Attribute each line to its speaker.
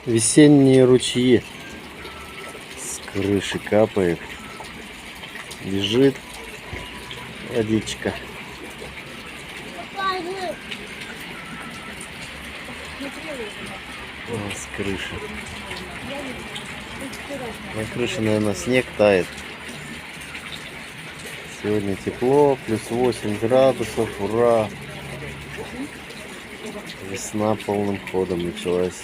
Speaker 1: Весенние ручьи с крыши капает. Бежит водичка. С крыши. На крыше, наверное, снег тает. Сегодня тепло, плюс 8 градусов, ура! Весна полным ходом началась.